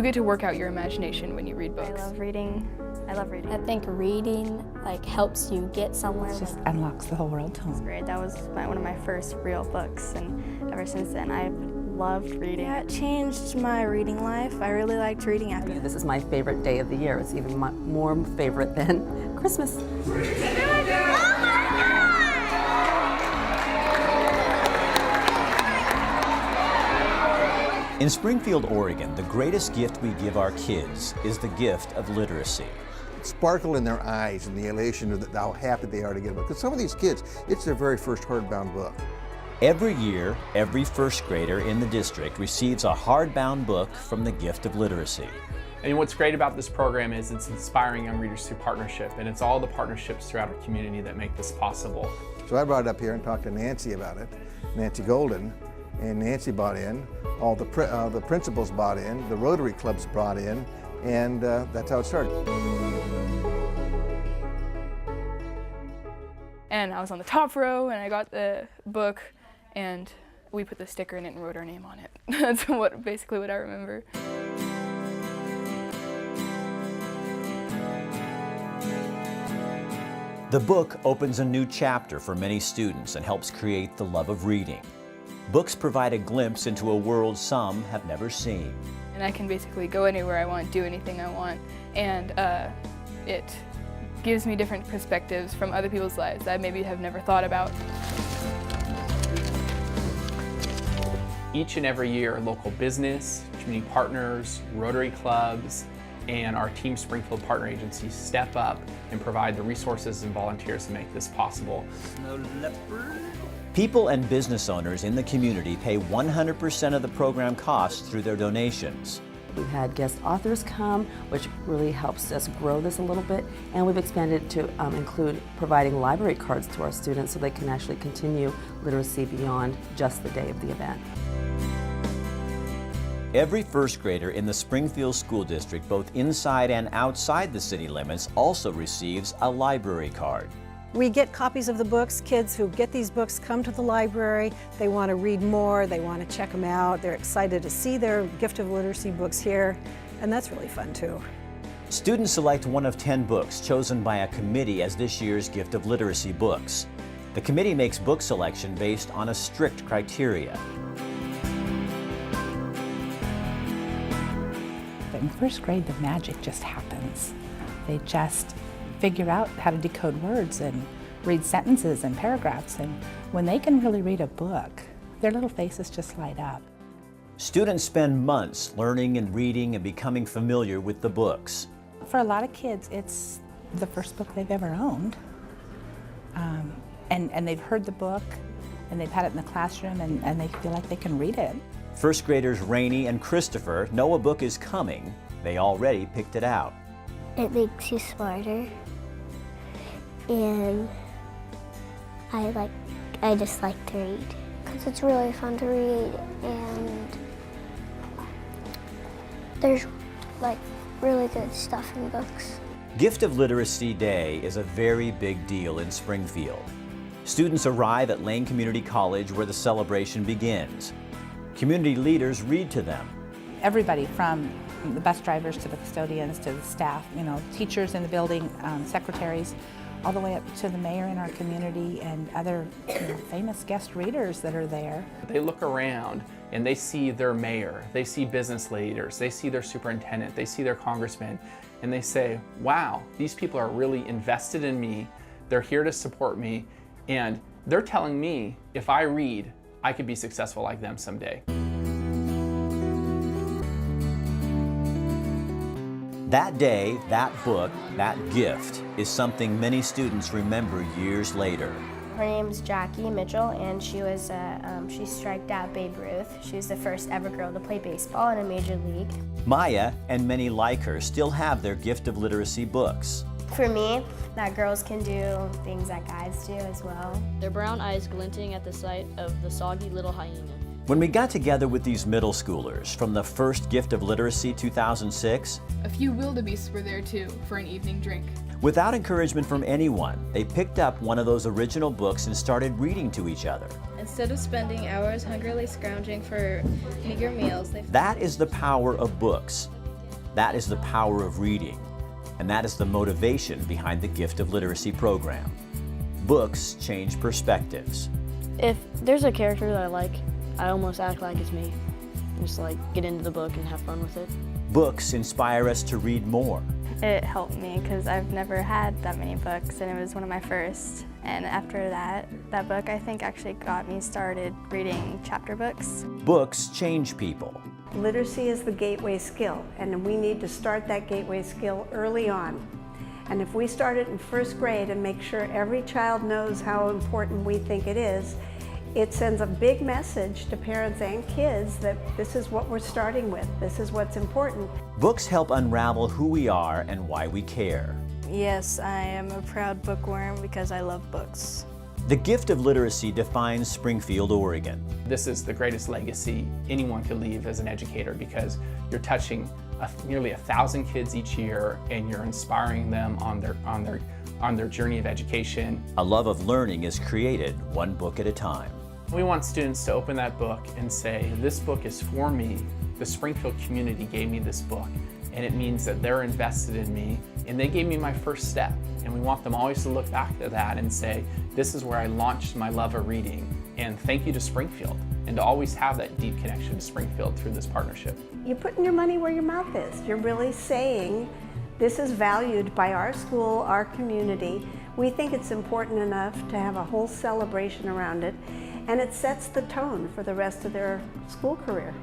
get to work out your imagination when you read books. I love reading. I think reading helps you get somewhere. It just unlocks the whole world to them. Grade. That was one of my first real books, and ever since then I've loved reading. Yeah, it changed my reading life. I really liked reading after. This is my favorite day of the year. It's even more favorite than Christmas. In Springfield, Oregon, the greatest gift we give our kids is the gift of literacy. Sparkle in their eyes and the elation of how happy they are to get a book. Because some of these kids, it's their very first hardbound book. Every year, every first grader in the district receives a hardbound book from the gift of literacy. And what's great about this program is it's inspiring young readers through partnership, and it's all the partnerships throughout our community that make this possible. So I brought it up here and talked to Nancy about it, Nancy Golden, and Nancy bought in, all the principals bought in, the Rotary clubs brought in, and that's how it started. And I was on the top row, and I got the book, and we put the sticker in it and wrote our name on it. That's basically what I remember. The book opens a new chapter for many students and helps create the love of reading. Books provide a glimpse into a world some have never seen. And I can basically go anywhere I want, do anything I want, and it gives me different perspectives from other people's lives that I maybe have never thought about. Each and every year, local business, community partners, Rotary clubs, and our Team Springfield partner agencies step up and provide the resources and volunteers to make this possible. People and business owners in the community pay 100% of the program costs through their donations. We've had guest authors come, which really helps us grow this a little bit, and we've expanded to include providing library cards to our students so they can actually continue literacy beyond just the day of the event. Every first grader in the Springfield School District, both inside and outside the city limits, also receives a library card. We get copies of the books. Kids who get these books come to the library. They want to read more. They want to check them out. They're excited to see their gift of literacy books here, and that's really fun too. Students select one of 10 books chosen by a committee as this year's gift of literacy books. The committee makes book selection based on a strict criteria. But in first grade, the magic just happens. They just figure out how to decode words and read sentences and paragraphs, and when they can really read a book, their little faces just light up. Students spend months learning and reading and becoming familiar with the books. For a lot of kids, it's the first book they've ever owned, and they've heard the book, and they've had it in the classroom, and they feel like they can read it. First graders Rainey and Christopher know a book is coming. They already picked it out. It makes you smarter, and I just like to read. Because it's really fun to read, and there's really good stuff in books. Gift of Literacy Day is a very big deal in Springfield. Students arrive at Lane Community College where the celebration begins. Community leaders read to them. Everybody from the bus drivers to the custodians to the staff, teachers in the building, secretaries, all the way up to the mayor in our community and other famous guest readers that are there. They look around and they see their mayor, they see business leaders, they see their superintendent, they see their congressman, and they say, wow, these people are really invested in me, they're here to support me, and they're telling me if I read, I could be successful like them someday. That day, that book, that gift is something many students remember years later. Her name's Jackie Mitchell, and she striked out Babe Ruth. She was the first ever girl to play baseball in a major league. Maya and many like her still have their gift of literacy books. For me, that girls can do things that guys do as well. Their brown eyes glinting at the sight of the soggy little hyena. When we got together with these middle schoolers from the first Gift of Literacy 2006, A few wildebeests were there too for an evening drink. without encouragement from anyone, they picked up one of those original books and started reading to each other. Instead of spending hours hungrily scrounging for meager meals, That is the power of books. That is the power of reading, and that is the motivation behind the Gift of Literacy program. Books change perspectives. If there's a character that I like, I almost act like it's me. Just like get into the book and have fun with it. Books inspire us to read more. It helped me because I've never had that many books, and it was one of my first. And after that book I think actually got me started reading chapter books. Books change people. Literacy is the gateway skill, and we need to start that gateway skill early on. And if we start it in first grade and make sure every child knows how important we think it is, it sends a big message to parents and kids that this is what we're starting with, this is what's important. Books help unravel who we are and why we care. Yes, I am a proud bookworm because I love books. The Gift of Literacy defines Springfield, Oregon. This is the greatest legacy anyone could leave as an educator, because you're touching nearly 1,000 kids each year, and you're inspiring them on their journey of education. A love of learning is created one book at a time. We want students to open that book and say, this book is for me. The Springfield community gave me this book, and it means that they're invested in me, and they gave me my first step. And we want them always to look back to that and say, this is where I launched my love of reading, and thank you to Springfield, and to always have that deep connection to Springfield through this partnership. You're putting your money where your mouth is. You're really saying, this is valued by our school, our community. We think it's important enough to have a whole celebration around it, and it sets the tone for the rest of their school career.